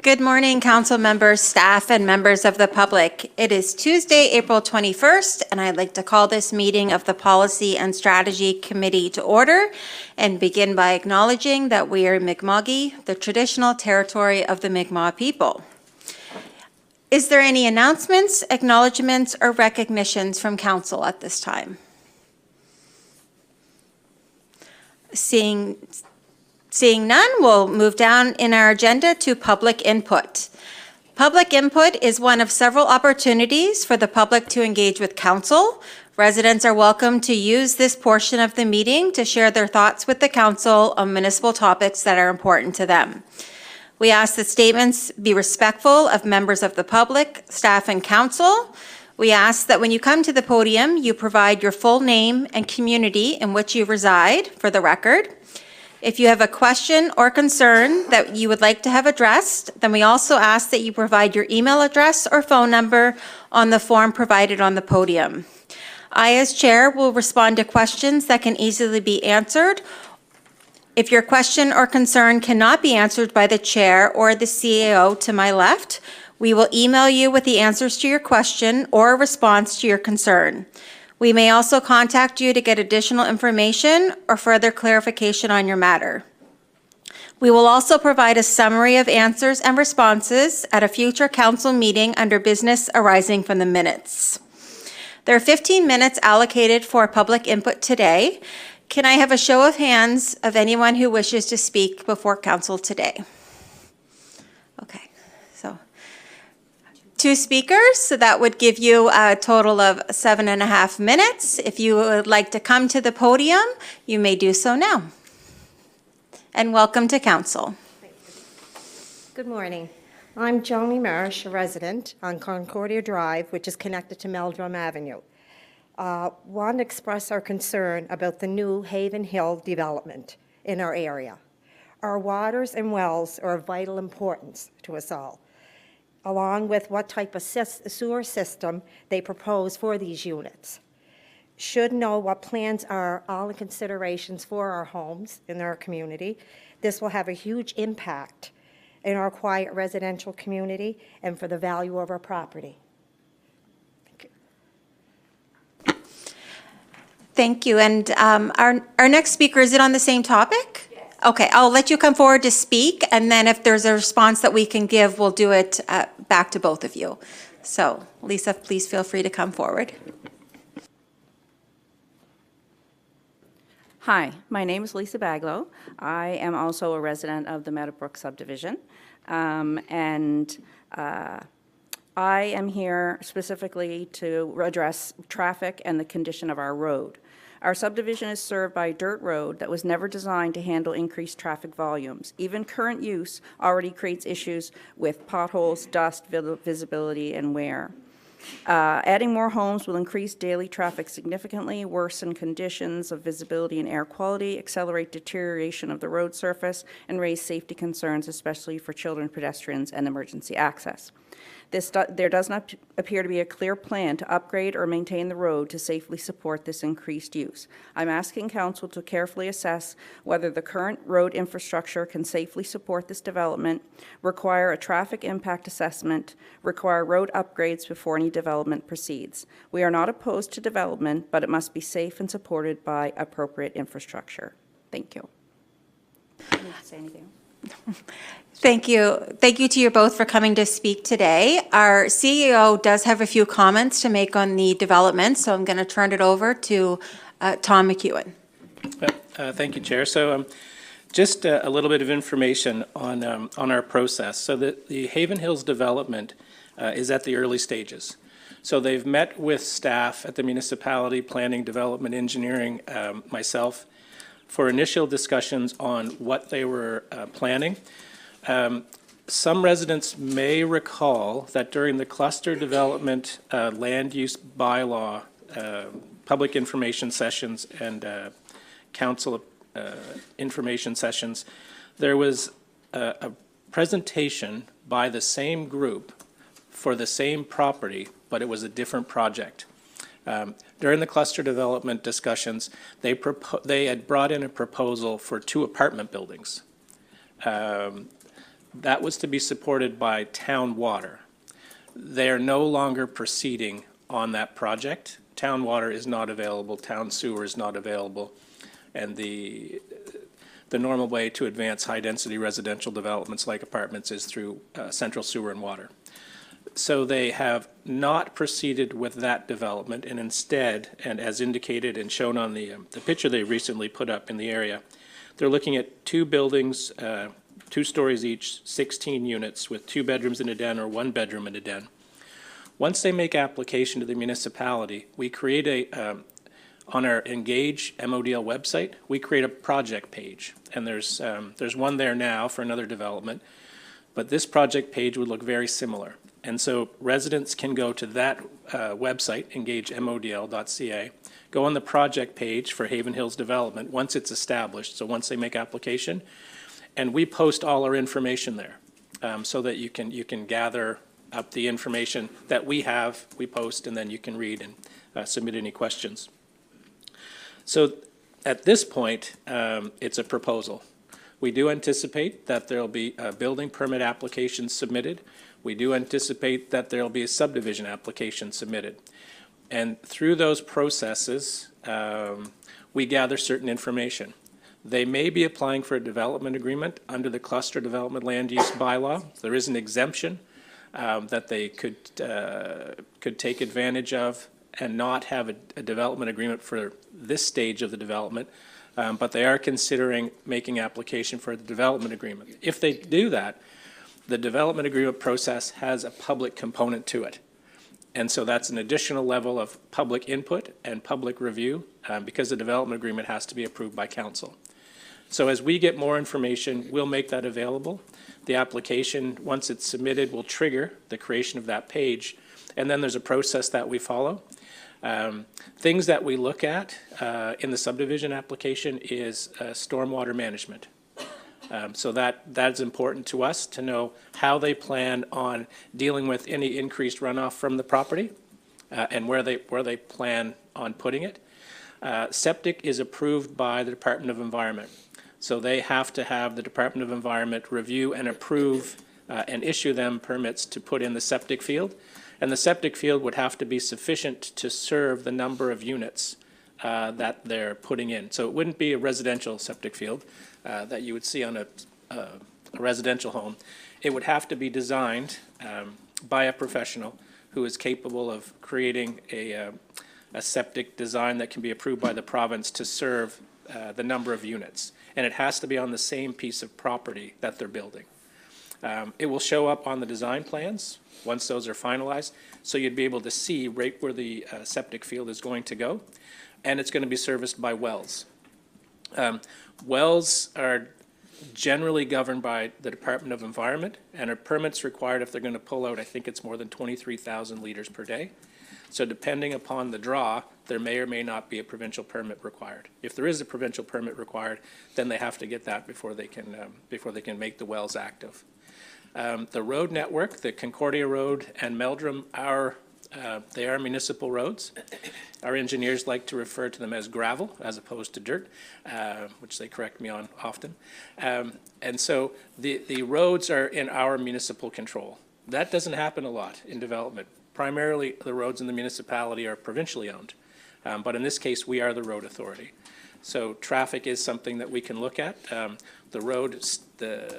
Good morning, council members, staff, and members of the public. It is Tuesday, April 21st, and I'd like to call this meeting of the Policy and Strategy Committee to order and begin by acknowledging that we are Mi'kma'ki, the traditional territory of the Mi'kmaq people. Is there any announcements, acknowledgements, or recognitions from council at this time? Seeing none, we'll move down in our agenda to public input. Public input is one of several opportunities for the public to engage with council. Residents are welcome to use this portion of the meeting to share their thoughts with the council on municipal topics that are important to them. We ask that statements be respectful of members of the public, staff, and council. We ask that when you come to the podium, you provide your full name and community in which you reside for the record. If you have a question or concern that you would like to have addressed, then we also ask that you provide your email address or phone number on the form provided on the podium. I, as chair, will respond to questions that can easily be answered. If your question or concern cannot be answered by the chair or the CAO to my left, we will email you with the answers to your question or a response to your concern. We may also contact you to get additional information or further clarification on your matter. We will also provide a summary of answers and responses at a future council meeting under business arising from the minutes. There are 15 minutes allocated for public input today. Can I have a show of hands of anyone who wishes to speak before council today? Okay. Two speakers, so that would give you a total of 7.5 minutes. If you would like to come to the podium, you may do so now. And welcome to council. Thank you. Good morning. I'm Joni Marsh, a resident on Concordia Drive, which is connected to Meldrum Avenue. Want to express our concern about the new Haven Hill development in our area. Our waters and wells are of vital importance to us all, along with what type of sewer system they propose for these units. Should know what plans are all the considerations for our homes in our community. This will have a huge impact in our quiet residential community and for the value of our property. Thank you. Thank you. And our next speaker, is it on the same topic? Okay, I'll let you come forward to speak, and then if there's a response that we can give, we'll do it back to both of you. So, Lisa, please feel free to come forward. Hi, my name is Lisa Baglow. I am also a resident of the Meadowbrook subdivision, and I am here specifically to address traffic and the condition of our road. Our subdivision is served by a dirt road that was never designed to handle increased traffic volumes. Even current use already creates issues with potholes, dust, visibility, and wear. Adding more homes will increase daily traffic significantly, worsen conditions of visibility and air quality, accelerate deterioration of the road surface, and raise safety concerns, especially for children, pedestrians, and emergency access. There does not appear to be a clear plan to upgrade or maintain the road to safely support this increased use. I'm asking council to carefully assess whether the current road infrastructure can safely support this development, require a traffic impact assessment, require road upgrades before any development proceeds. We are not opposed to development, but it must be safe and supported by appropriate infrastructure. Thank you. I need to say anything. Thank you. Thank you to you both for coming to speak today. Our CEO does have a few comments to make on the development, so I'm going to turn it over to Tom McEwen. Thank you, Chair. So just a little bit of information on our process. So the Haven Hills development is at the early stages. So they've met with staff at the municipality, planning, development, engineering, myself, for initial discussions on what they were planning. Some residents may recall that during the cluster development land use bylaw, public information sessions and council information sessions, there was a presentation by the same group for the same property, but it was a different project. During the cluster development discussions, they had brought in a proposal for 2 apartment buildings. That was to be supported by town water. They are no longer proceeding on that project. Town water is not available, town sewer is not available, and the normal way to advance high-density residential developments like apartments is through central sewer and water. So they have not proceeded with that development, and instead, and as indicated and shown on the picture they recently put up in the area, they're looking at two buildings, 2 stories each, 16 units with 2 bedrooms and a den or 1 bedroom and a den. Once they make application to the municipality, we create on our Engage MODL website, we create a project page. And there's one there now for another development, but this project page would look very similar. And so residents can go to that website, engagemodl.ca, go on the project page for Haven Hills Development once it's established, so once they make application, and we post all our information there so that you can gather up the information that we have, we post, and then you can read and submit any questions. So at this point, it's a proposal. We do anticipate that there'll be a building permit application submitted. We do anticipate that there'll be a subdivision application submitted. And through those processes, we gather certain information. They may be applying for a development agreement under the cluster development land use bylaw. There is an exemption that they could take advantage of and not have a development agreement for this stage of the development, but they are considering making application for the development agreement. If they do that, the development agreement process has a public component to it. And so that's an additional level of public input and public review because the development agreement has to be approved by council. So as we get more information, we'll make that available. The application, once it's submitted, will trigger the creation of that page. And then there's a process that we follow. Things that we look at in the subdivision application is stormwater management. So that's important to us to know how they plan on dealing with any increased runoff from the property and where they plan on putting it. Septic is approved by the Department of Environment. So they have to have the Department of Environment review and approve and issue them permits to put in the septic field. And the septic field would have to be sufficient to serve the number of units that they're putting in. So it wouldn't be a residential septic field that you would see on a residential home. It would have to be designed by a professional who is capable of creating a septic design that can be approved by the province to serve the number of units. And it has to be on the same piece of property that they're building. It will show up on the design plans once those are finalized, so you'd be able to see right where the septic field is going to go, and it's going to be serviced by wells. Wells are generally governed by the Department of Environment, and are permits required if they're going to pull out, I think it's more than 23,000 liters per day. So depending upon the draw, there may or may not be a provincial permit required. If there is a provincial permit required, then they have to get that before they can make the wells active. The road network, the Concordia Road and Meldrum, they are municipal roads. Our engineers like to refer to them as gravel as opposed to dirt, which they correct me on often. And so the roads are in our municipal control. That doesn't happen a lot in development. Primarily, the roads in the municipality are provincially owned. But in this case, we are the road authority. So traffic is something that we can look at. The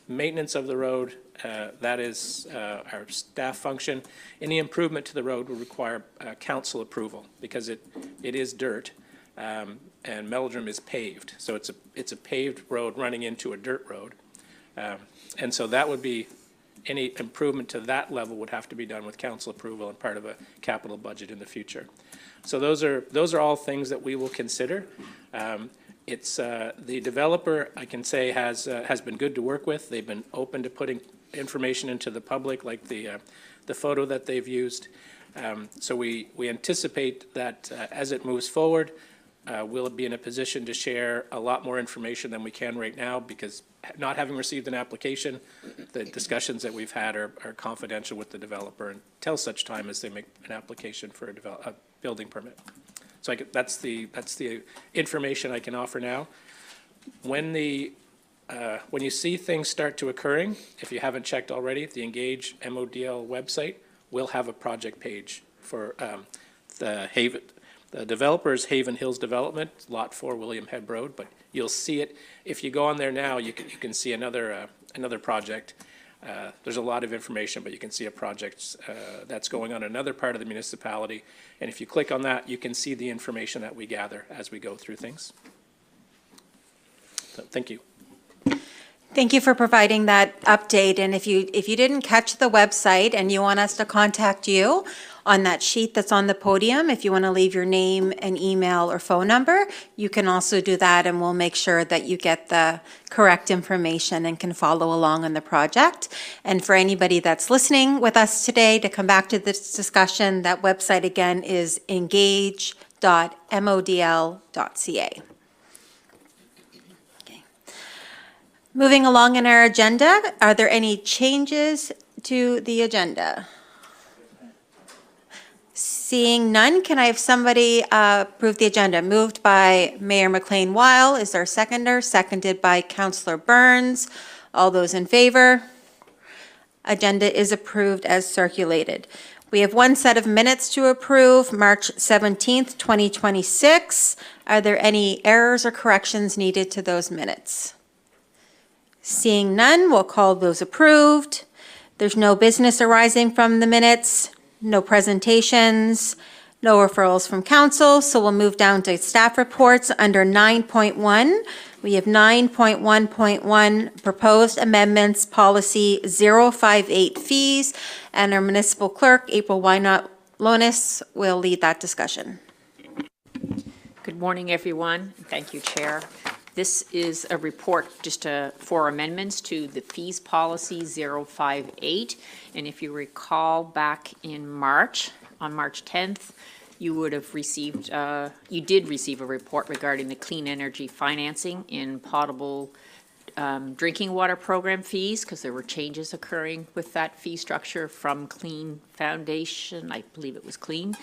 maintenance of the road, that is our staff function. Any improvement to the road will require council approval because it is dirt and Meldrum is paved. So it's a paved road running into a dirt road. And so that would be, any improvement to that level would have to be done with council approval and part of a capital budget in the future. So those are all things that we will consider. It's the developer, I can say, has been good to work with. They've been open to putting information into the public, like the photo that they've used. So we anticipate that as it moves forward, we'll be in a position to share a lot more information than we can right now, because not having received an application, the discussions that we've had are confidential with the developer until such time as they make an application for a building permit. So that's the information I can offer now. When the when you see things start to occurring, if you haven't checked already, the Engage MODL website will have a project page for the developer's Haven Hills Development, Lot 4, William Head Road, but you'll see it. If you go on there now, you can see another project. There's a lot of information, but you can see a project that's going on in another part of the municipality. And if you click on that, you can see the information that we gather as we go through things. So, thank you. Thank you for providing that update. And if you didn't catch the website and you want us to contact you on that sheet that's on the podium, if you want to leave your name and email or phone number, you can also do that, and we'll make sure that you get the correct information and can follow along on the project. And for anybody that's listening with us today, to come back to this discussion, that website again is engage.modl.ca. Moving along in our agenda, are there any changes to the agenda? Seeing none, can I have somebody approve the agenda? Moved by Mayor McLean-Weil. Is there a seconder? Seconded by Councillor Burns. All those in favor? Agenda is approved as circulated. We have one set of minutes to approve, March 17th, 2026. Are there any errors or corrections needed to those minutes? Seeing none, we'll call those approved. There's no business arising from the minutes, no presentations, no referrals from council, so we'll move down to staff reports under 9.1. We have 9.1.1 proposed amendments, policy 058 fees, and our municipal clerk, April Wynot-Lonis, will lead that discussion. Good morning, everyone. Thank you, Chair. This is a report just for amendments to the fees policy 058. And if you recall back in March, on March 10th, you would have received, you did receive a report regarding the clean energy financing in potable drinking water program fees, because there were changes occurring with that fee structure from Clean Foundation, I believe it was Clean,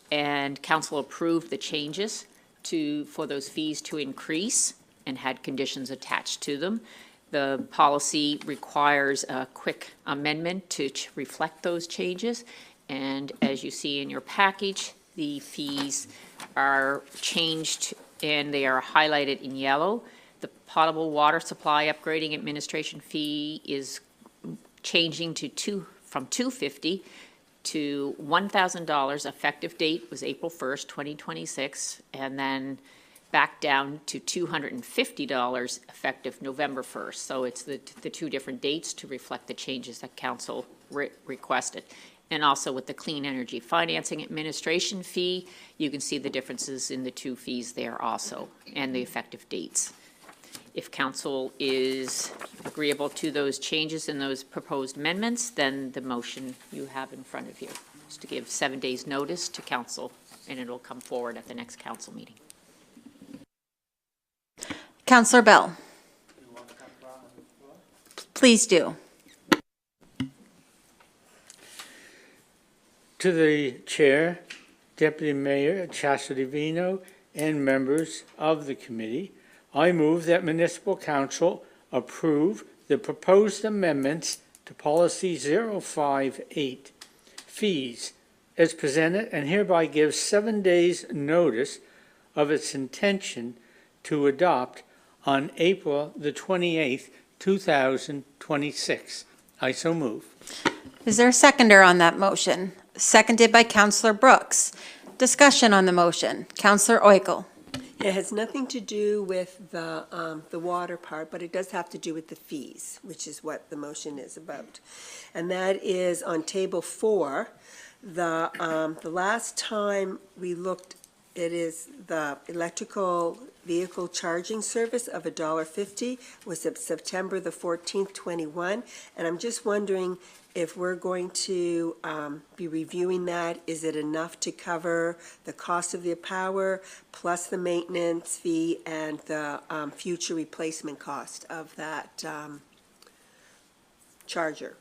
and council approved the changes for those fees to increase and had conditions attached to them. The policy requires a quick amendment to reflect those changes. And as you see in your package, the fees are changed and they are highlighted in yellow. The potable water supply upgrading administration fee is changing from $250 to $1,000. Effective date was April 1st, 2026, and then back down to $250 effective November 1st. So it's the two different dates to reflect the changes that council requested. And also with the Clean Energy Financing Administration fee, you can see the differences in the two fees there also, and the effective dates. If council is agreeable to those changes and those proposed amendments, then the motion you have in front of you is to give 7 days notice to council, and it'll come forward at the next council meeting. Councillor Bell. Please do. To the Chair, Deputy Mayor Chastity Vino, and members of the committee, I move that Municipal Council approve the proposed amendments to Policy 058, fees, as presented, and hereby gives 7 days notice of its intention to adopt on April the 28th, 2026. I so move. Is there a seconder on that motion? Seconded by Councillor Brooks. Discussion on the motion. Councillor Oikel. It has nothing to do with the water part, but it does have to do with the fees, which is what the motion is about. And that is on table 4. The last time we looked, it is the electrical vehicle charging service of $1.50 was September the 14th, 21. And I'm just wondering if we're going to be reviewing that. Is it enough to cover the cost of the power plus the maintenance fee and the future replacement cost of that charger?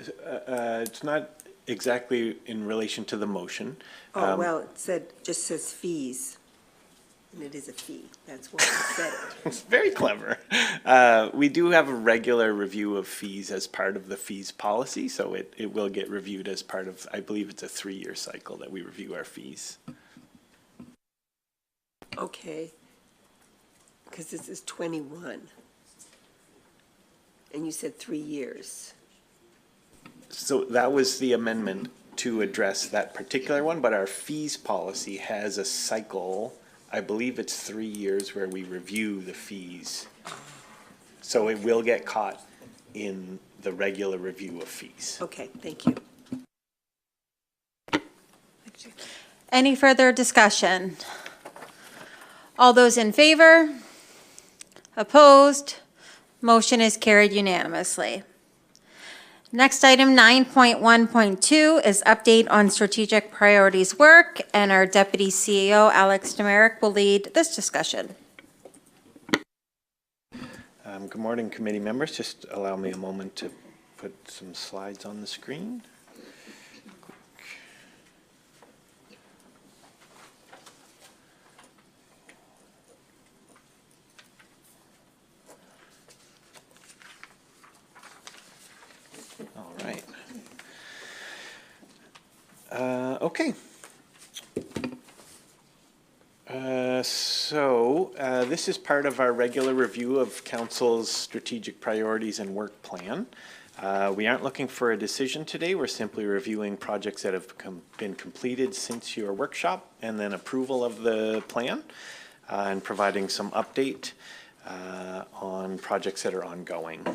It's not exactly in relation to the motion. Oh, well, it just says fees. And it is a fee. That's why I said it. Very clever. We do have a regular review of fees as part of the fees policy, so it will get reviewed as part of, I believe it's a 3-year cycle that we review our fees. Okay. Because this is 21. And you said 3 years. So that was the amendment to address that particular one, but our fees policy has a cycle. I believe it's 3 years where we review the fees. So it will get caught in the regular review of fees. Okay, thank you. Any further discussion? All those in favor? Opposed? Motion is carried unanimously. Next item, 9.1.2, is update on strategic priorities work, and our Deputy CEO, Alex Demerick, will lead this discussion. Good morning, committee members. Just allow me a moment to put some slides on the screen. All right. Okay. This is part of our regular review of Council's strategic priorities and work plan. We aren't looking for a decision today. We're simply reviewing projects that have been completed since your workshop and then approval of the plan and providing some update on projects that are ongoing.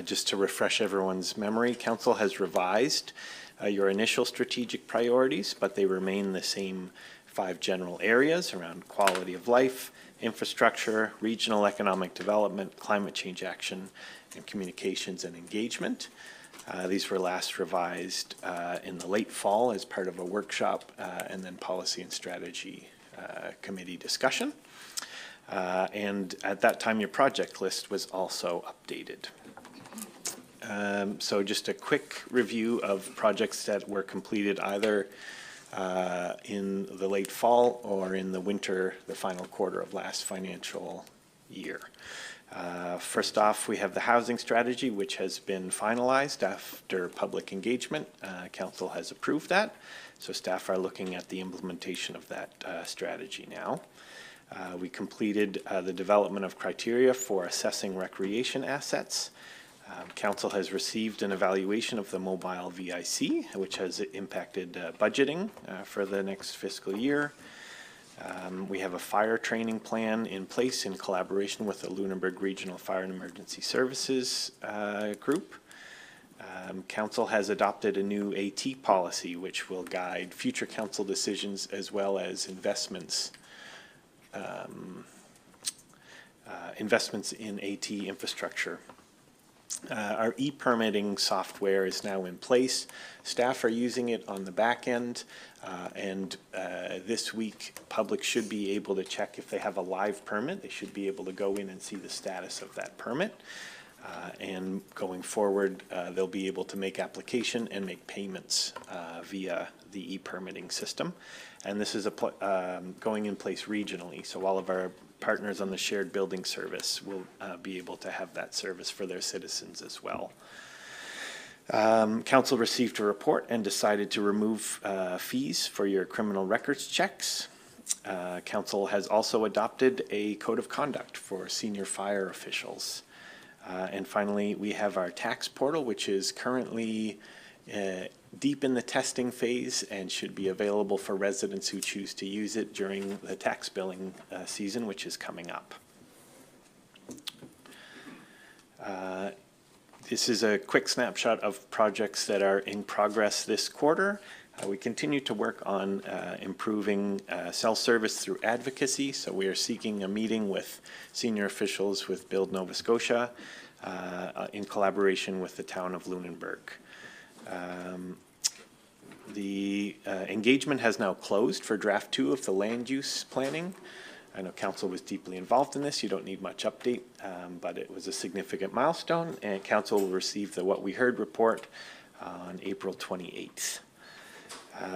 Just to refresh everyone's memory, Council has revised your initial strategic priorities, but they remain the same 5 general areas around quality of life, infrastructure, regional economic development, climate change action, and communications and engagement. These were last revised in the late fall as part of a workshop and then policy and strategy committee discussion. And at that time, your project list was also updated. So just a quick review of projects that were completed either in the late fall or in the winter, the final quarter of last financial year. First off, we have the housing strategy, which has been finalized after public engagement. Council has approved that, so staff are looking at the implementation of that strategy now. We completed the development of criteria for assessing recreation assets. Council has received an evaluation of the mobile VIC, which has impacted budgeting for the next fiscal year. We have a fire training plan in place in collaboration with the Lunenburg Regional Fire and Emergency Services group. Council has adopted a new AT policy, which will guide future council decisions as well as investments in AT infrastructure. Our e-permitting software is now in place. Staff are using it on the back end, and this week, public should be able to check if they have a live permit. They should be able to go in and see the status of that permit. And going forward, they'll be able to make application and make payments via the e-permitting system. And this is going in place regionally, so all of our partners on the shared building service will be able to have that service for their citizens as well. Council received a report and decided to remove fees for your criminal records checks. Council has also adopted a code of conduct for senior fire officials. And finally, we have our tax portal, which is currently deep in the testing phase and should be available for residents who choose to use it during the tax billing season, which is coming up. This is a quick snapshot of projects that are in progress this quarter. We continue to work on improving cell service through advocacy, so we are seeking a meeting with senior officials with Build Nova Scotia in collaboration with the town of Lunenburg. The engagement has now closed for draft 2 of the land use planning. I know council was deeply involved in this. You don't need much update, but it was a significant milestone, and council will receive the What We Heard report on April 28th.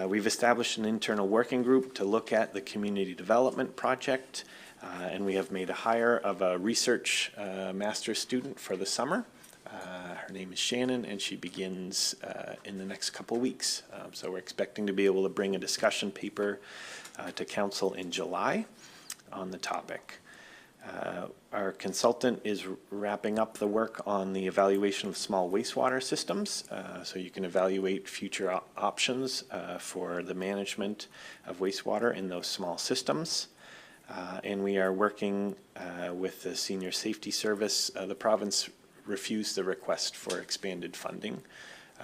We've established an internal working group to look at the community development project, and we have made a hire of a research master's student for the summer. Her name is Shannon, and she begins in the next couple weeks. So we're expecting to be able to bring a discussion paper to council in July on the topic. Our consultant is wrapping up the work on the evaluation of small wastewater systems, so you can evaluate future options for the management of wastewater in those small systems. And we are working with the Senior Safety Service. The province refused the request for expanded funding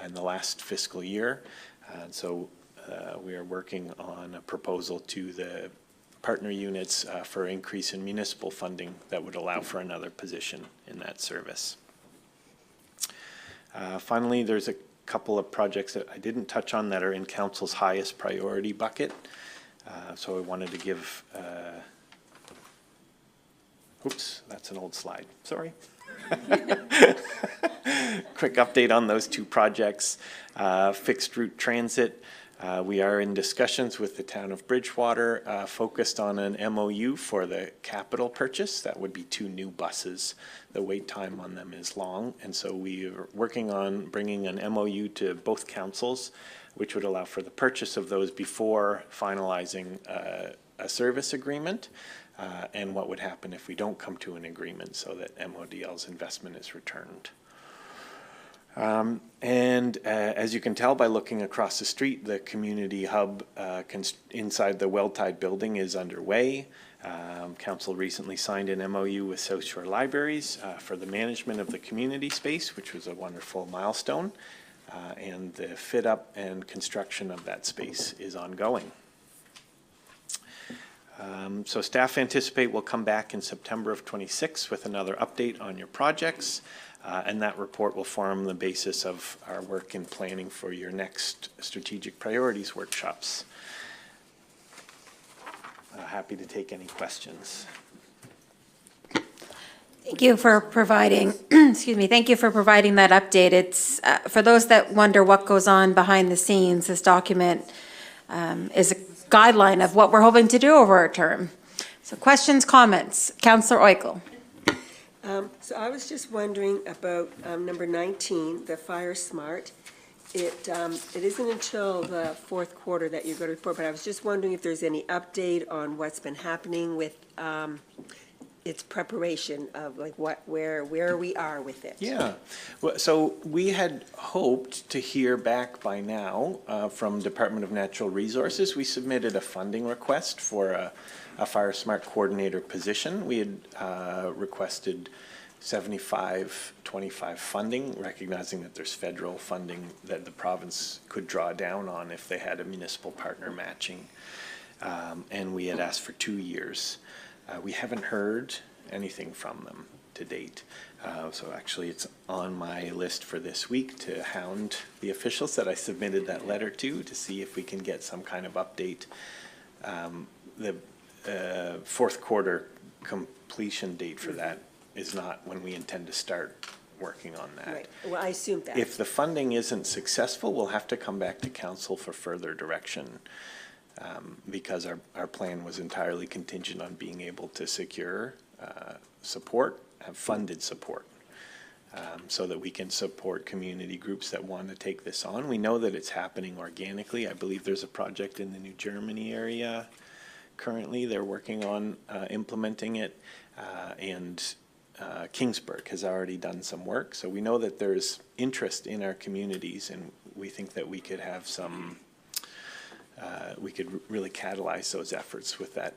in the last fiscal year. And so we are working on a proposal to the partner units for increase in municipal funding that would allow for another position in that service. Finally, there's a couple of projects that I didn't touch on that are in council's highest priority bucket. So I wanted to give, oops, that's an old slide, sorry. Quick update on those two projects. Fixed route transit. We are in discussions with the town of Bridgewater, focused on an MOU for the capital purchase. That would be 2 new buses. The wait time on them is long, and so we are working on bringing an MOU to both councils, which would allow for the purchase of those before finalizing a service agreement, and what would happen if we don't come to an agreement so that MODL's investment is returned. As you can tell by looking across the street, the community hub inside the Welltide building is underway. Council recently signed an MOU with South Shore Libraries for the management of the community space, which was a wonderful milestone. And the fit up and construction of that space is ongoing. So staff anticipate we'll come back in September of 26 with another update on your projects. And that report will form the basis of our work in planning for your next strategic priorities workshops. Happy to take any questions. Thank you for providing, excuse me, thank you for providing that update. It's, for those that wonder what goes on behind the scenes, this document is a guideline of what we're hoping to do over our term. So questions, comments? Councillor Oikel. So I was just wondering about number 19, the Fire Smart. It isn't until the fourth quarter that you're going to report, but I was just wondering if there's any update on what's been happening with its preparation of like where we are with it. Yeah, well, so we had hoped to hear back by now from Department of Natural Resources. We submitted a funding request for a Fire Smart coordinator position. We had requested 75-25 funding, recognizing that there's federal funding that the province could draw down on if they had a municipal partner matching. And we had asked for 2 years. We haven't heard anything from them to date. So actually it's on my list for this week to hound the officials that I submitted that letter to see if we can get some kind of update. The fourth quarter completion date for that is not when we intend to start working on that. Right, well, I assumed that. If the funding isn't successful, we'll have to come back to council for further direction. Because our plan was entirely contingent on being able to secure support, have funded support, so that we can support community groups that want to take this on. We know that it's happening organically. I believe there's a project in the New Germany area currently. They're working on implementing it, and Kingsburg has already done some work. So we know that there's interest in our communities, and we think that we could have some we could really catalyze those efforts with that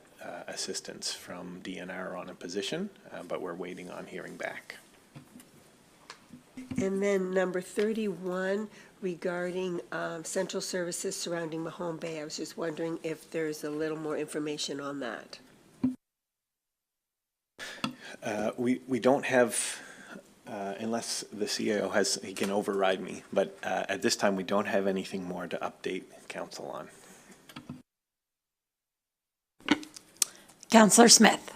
assistance from DNR on a position, but we're waiting on hearing back. And then number 31, regarding central services surrounding Mahone Bay, I was just wondering if there's a little more information on that. We don't have, unless the CAO has, he can override me, but at this time we don't have anything more to update council on. Councillor Smith.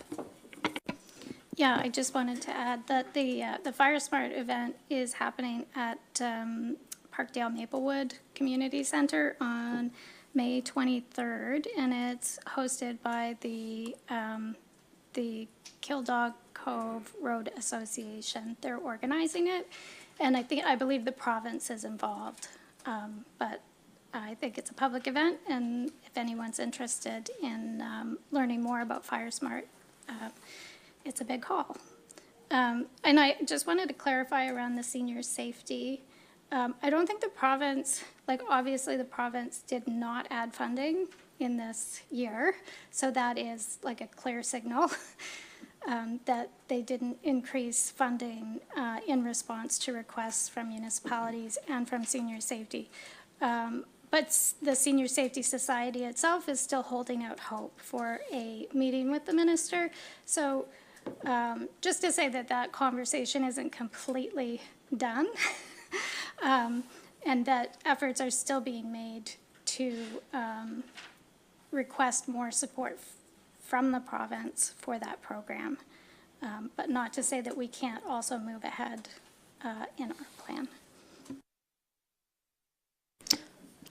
Yeah, I just wanted to add that the Fire Smart event is happening at Parkdale Maplewood Community Center on May 23rd, and it's hosted by the Kildog Cove Road Association. They're organizing it, and I believe the province is involved. But I think it's a public event, and if anyone's interested in learning more about FireSmart, it's a big call. And I just wanted to clarify around the senior safety. I don't think the province, like obviously the province did not add funding in this year, so that is like a clear signal that they didn't increase funding in response to requests from municipalities and from senior safety. But the Senior Safety Society itself is still holding out hope for a meeting with the minister. So just to say that that conversation isn't completely done, and that efforts are still being made to request more support from the province for that program, but not to say that we can't also move ahead in our plan.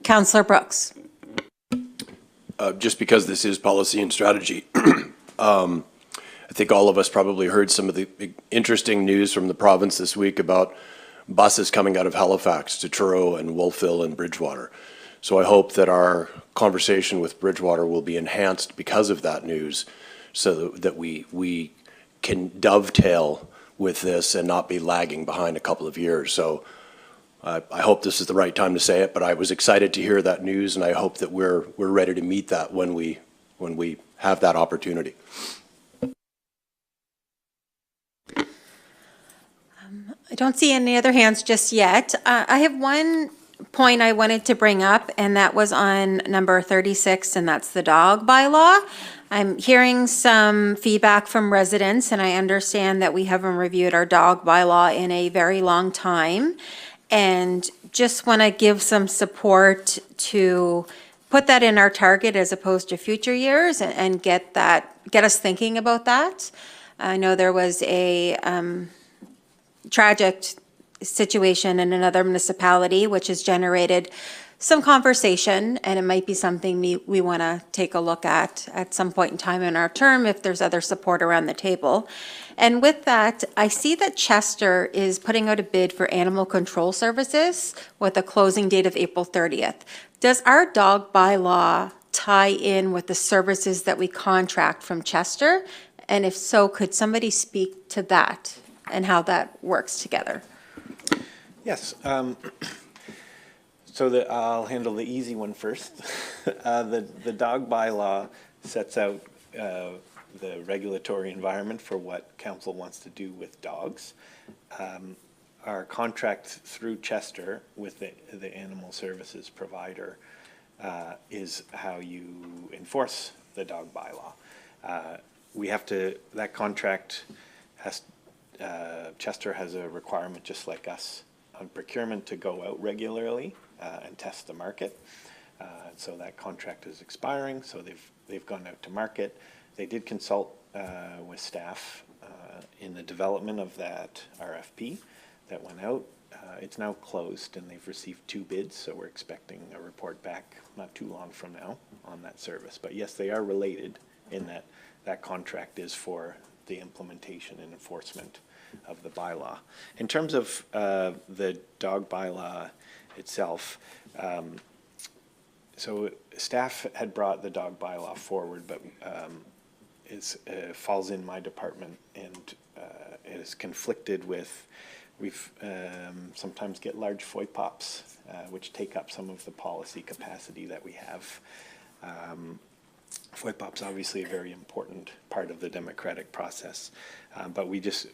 Councillor Brooks. Just because this is policy and strategy, I think all of us probably heard some of the interesting news from the province this week about buses coming out of Halifax to Truro and Wolfville and Bridgewater. So I hope that our conversation with Bridgewater will be enhanced because of that news, so that we can dovetail with this and not be lagging behind a couple of years. So I hope this is the right time to say it, but I was excited to hear that news, and I hope that we're ready to meet that when we have that opportunity. I don't see any other hands just yet. I have one point I wanted to bring up, and that was on number 36, and that's the dog bylaw. I'm hearing some feedback from residents, and I understand that we haven't reviewed our dog bylaw in a very long time. And just want to give some support to put that in our target as opposed to future years, and get us thinking about that. I know there was a tragic situation in another municipality, which has generated some conversation, and it might be something we want to take a look at some point in time in our term if there's other support around the table. And with that, I see that Chester is putting out a bid for animal control services with a closing date of April 30th. Does our dog bylaw tie in with the services that we contract from Chester? And if so, could somebody speak to that and how that works together? Yes. So I'll handle the easy one first. The dog bylaw sets out the regulatory environment for what council wants to do with dogs. Our contract through Chester with the animal services provider is how you enforce the dog bylaw. That contract Chester has a requirement, just like us, on procurement to go out regularly and test the market. So that contract is expiring, so they've gone out to market. They did consult with staff in the development of that RFP that went out. It's now closed, and they've received 2 bids, so we're expecting a report back not too long from now on that service. But yes, they are related in that contract is for the implementation and enforcement of the bylaw. In terms of the dog bylaw itself, so staff had brought the dog bylaw forward, but it falls in my department, and it is conflicted with, we've sometimes get large FOIPOPs, which take up some of the policy capacity that we have. FOIPOP's obviously a very important part of the democratic process, but we just,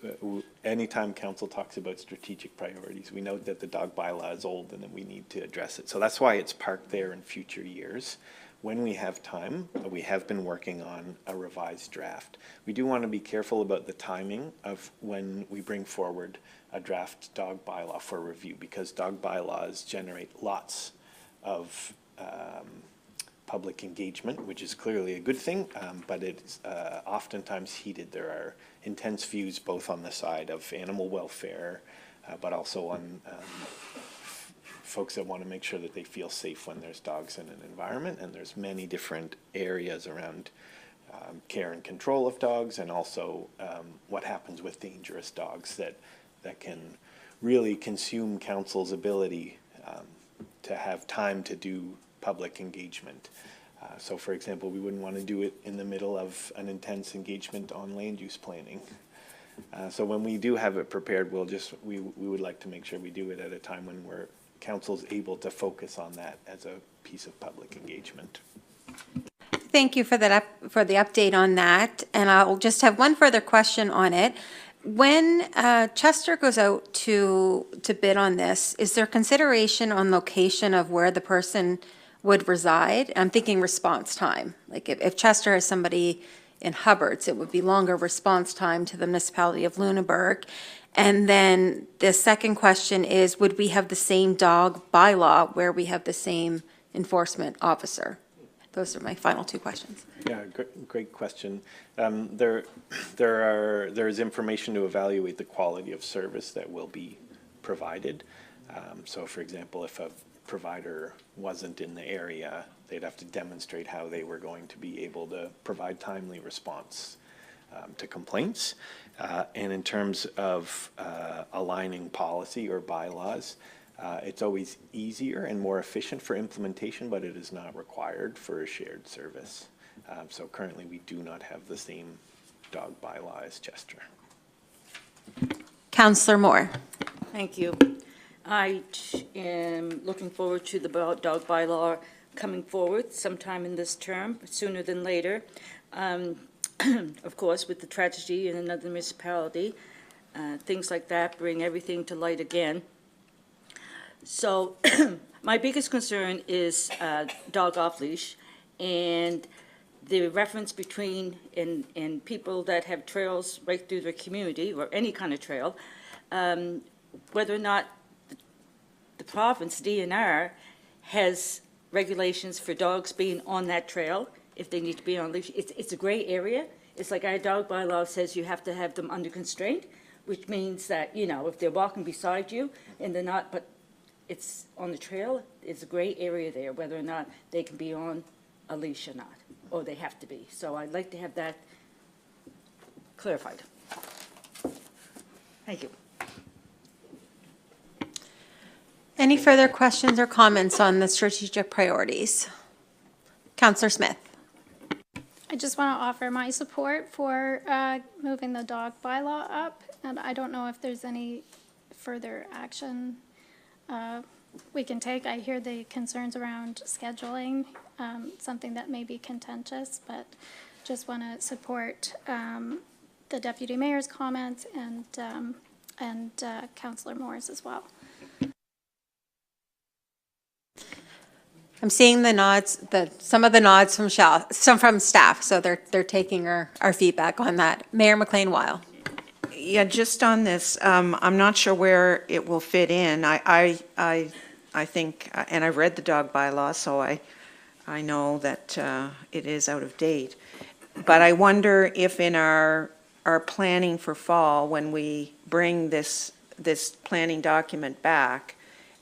anytime council talks about strategic priorities, we note that the dog bylaw is old and that we need to address it. So that's why it's parked there in future years. When we have time, we have been working on a revised draft. We do want to be careful about the timing of when we bring forward a draft dog bylaw for review, because dog bylaws generate lots of public engagement, which is clearly a good thing, but it's oftentimes heated. There are intense views both on the side of animal welfare, but also on folks that want to make sure that they feel safe when there's dogs in an environment, and there's many different areas around care and control of dogs, and also what happens with dangerous dogs that can really consume council's ability to have time to do public engagement. So for example, we wouldn't want to do it in the middle of an intense engagement on land use planning. So when we do have it prepared, we would like to make sure we do it at a time when council's able to focus on that as a piece of public engagement. Thank you for that, for the update on that. And I'll just have one further question on it. When Chester goes out to bid on this, is there consideration on location of where the person would reside? I'm thinking response time. Like if Chester has somebody in Hubbards, it would be longer response time to the municipality of Lunenburg. And then the second question is, would we have the same dog bylaw where we have the same enforcement officer? Those are my final two questions. Yeah, great question. There is information to evaluate the quality of service that will be provided. So for example, if a provider wasn't in the area, they'd have to demonstrate how they were going to be able to provide timely response to complaints. And in terms of aligning policy or bylaws, it's always easier and more efficient for implementation, but it is not required for a shared service. So currently we do not have the same dog bylaw as Chester. Councillor Moore. Thank you. I am looking forward to the dog bylaw coming forward sometime in this term, sooner than later. Of course, with the tragedy in another municipality, things like that bring everything to light again. So my biggest concern is dog off-leash, and the reference between and people that have trails right through their community, or any kind of trail, whether or not the province, DNR, has regulations for dogs being on that trail, if they need to be on leash. It's a gray area. It's like our dog bylaw says you have to have them under constraint, which means that, you know, if they're walking beside you and they're not, but it's on the trail, it's a gray area there, whether or not they can be on a leash or not, or they have to be. So I'd like to have that clarified. Thank you. Any further questions or comments on the strategic priorities? Councillor Smith. I just want to offer my support for moving the dog bylaw up, and I don't know if there's any further action we can take. I hear the concerns around scheduling, something that may be contentious, but just want to support the Deputy Mayor's comments and Councillor Moore's as well. I'm seeing the nods, some of the nods from staff, so they're taking our feedback on that. Mayor McLean-Weil. Yeah, just on this, I'm not sure where it will fit in. I think, and I've read the dog bylaw, so I know that it is out of date. But I wonder if in our planning for fall, when we bring this planning document back,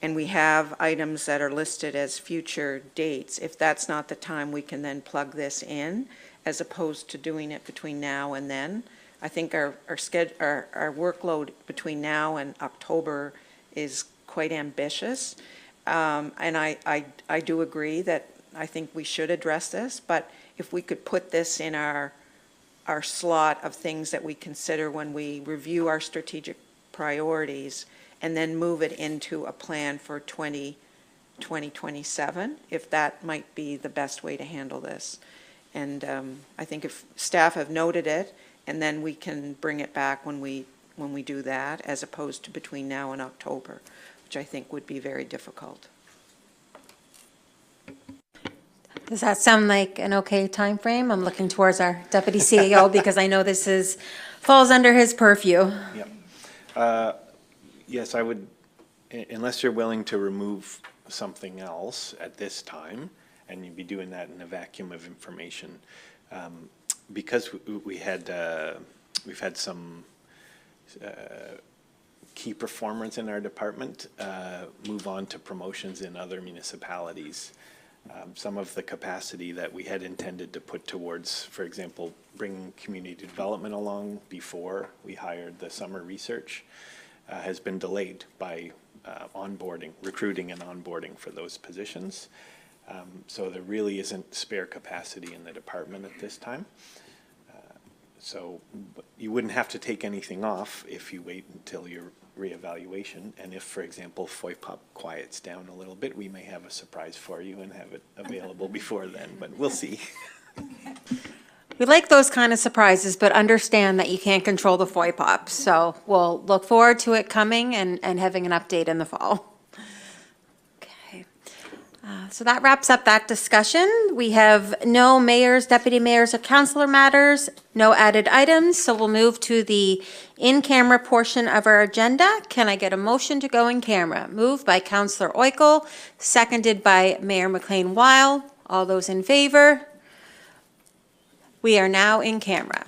and we have items that are listed as future dates, if that's not the time we can then plug this in, as opposed to doing it between now and then. I think our workload between now and October is quite ambitious. And I do agree that I think we should address this, but if we could put this in our slot of things that we consider when we review our strategic priorities, and then move it into a plan for 2027, if that might be the best way to handle this. And I think if staff have noted it, and then we can bring it back when we do that, as opposed to between now and October, which I think would be very difficult. Does that sound like an okay time frame? I'm looking towards our Deputy CEO because I know this falls under his purview. Yep. Yes, I would, unless you're willing to remove something else at this time, and you'd be doing that in a vacuum of information, because we've had some key performers in our department move on to promotions in other municipalities. Some of the capacity that we had intended to put towards, for example, bringing community development along before we hired the summer research has been delayed by onboarding, recruiting and onboarding for those positions. So there really isn't spare capacity in the department at this time. So you wouldn't have to take anything off if you wait until your reevaluation. And if, for example, FOIPOP quiets down a little bit, we may have a surprise for you and have it available before then, but we'll see. We like those kind of surprises, but understand that you can't control the FOIPOP. So we'll look forward to it coming and having an update in the fall. Okay. So that wraps up that discussion. We have no mayors, deputy mayors, or councillor matters, no added items. So we'll move to the in-camera portion of our agenda. Can I get a motion to go in camera? Moved by Councillor Oikel, seconded by Mayor McLean-Weil. All those in favor? We are now in camera.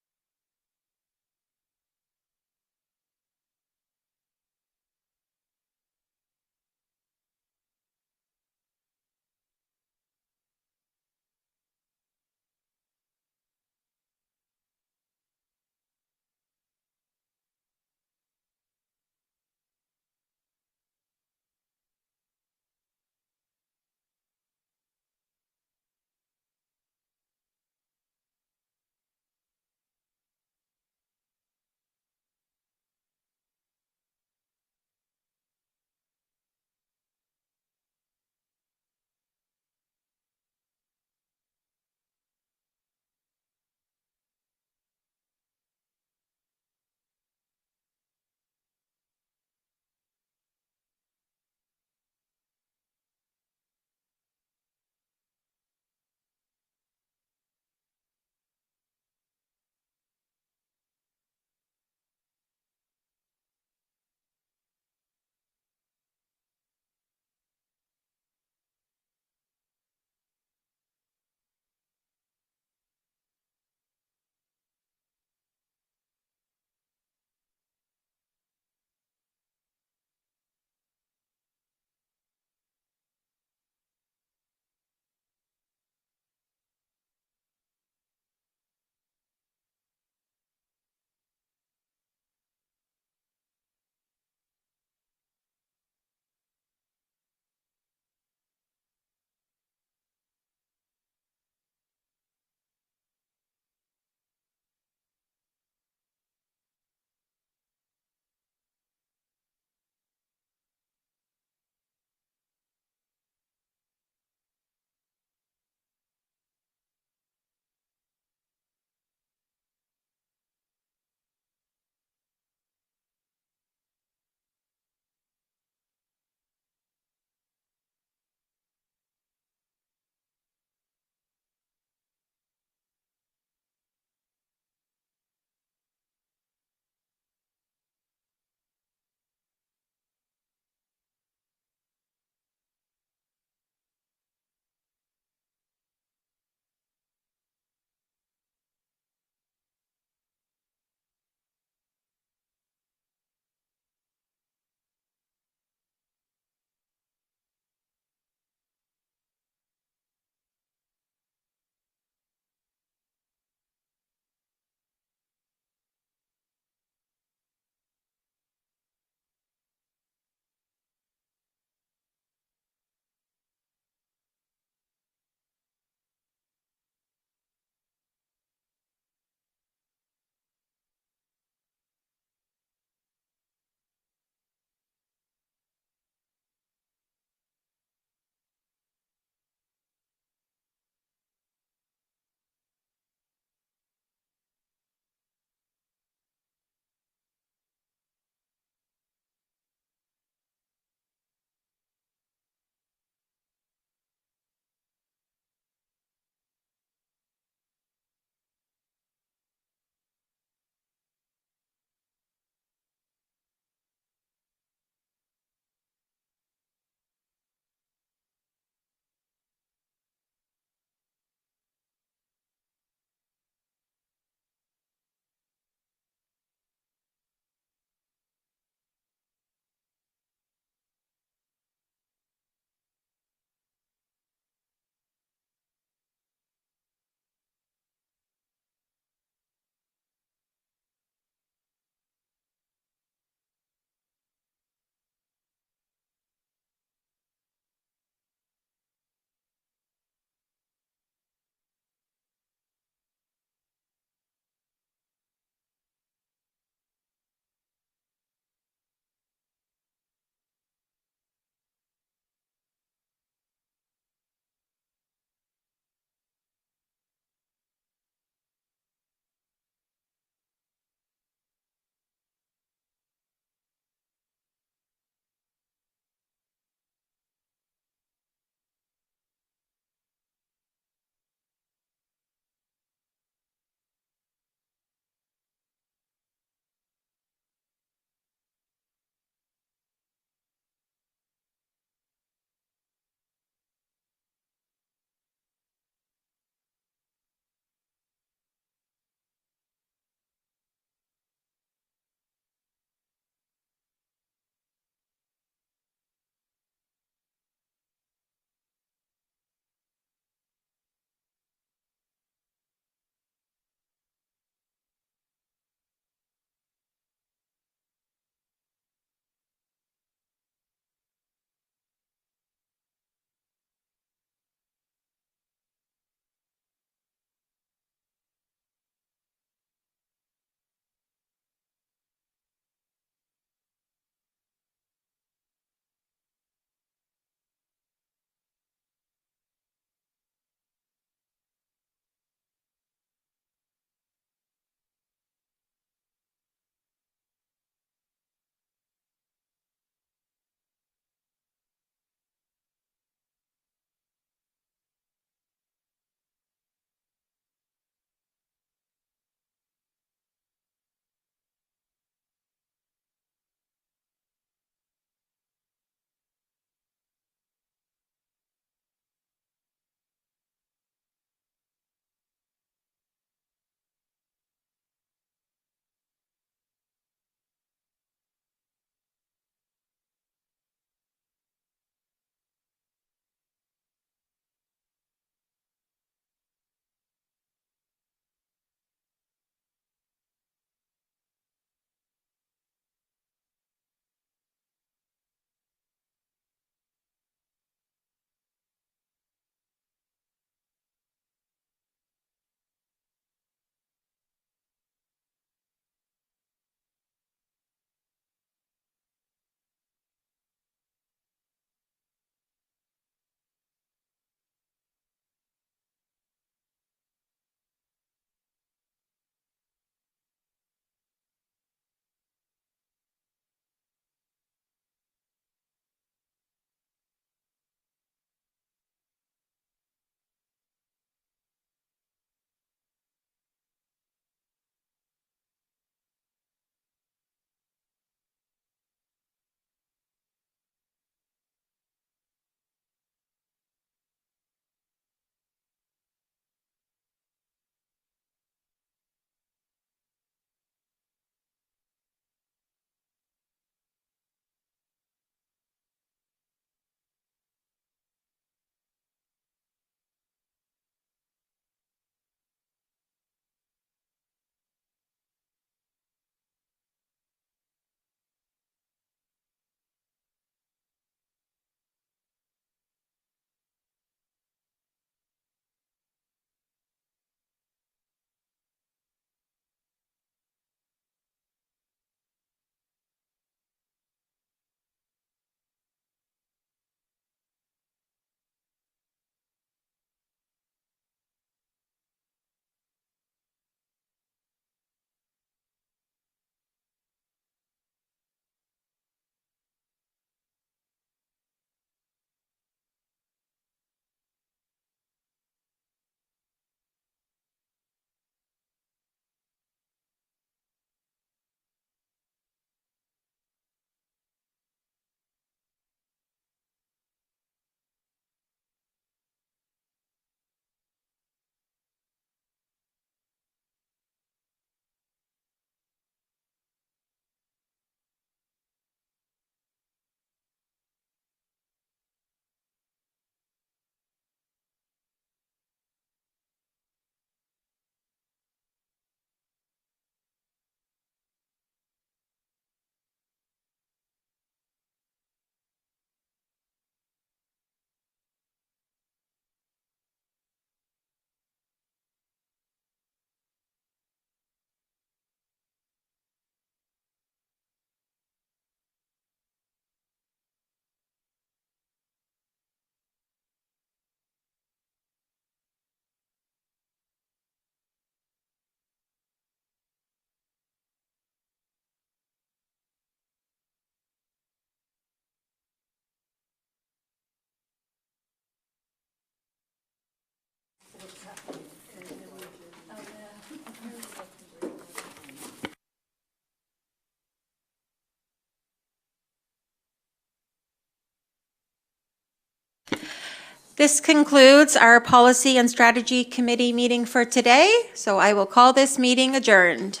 This concludes our Policy and Strategy Committee meeting for today, so I will call this meeting adjourned.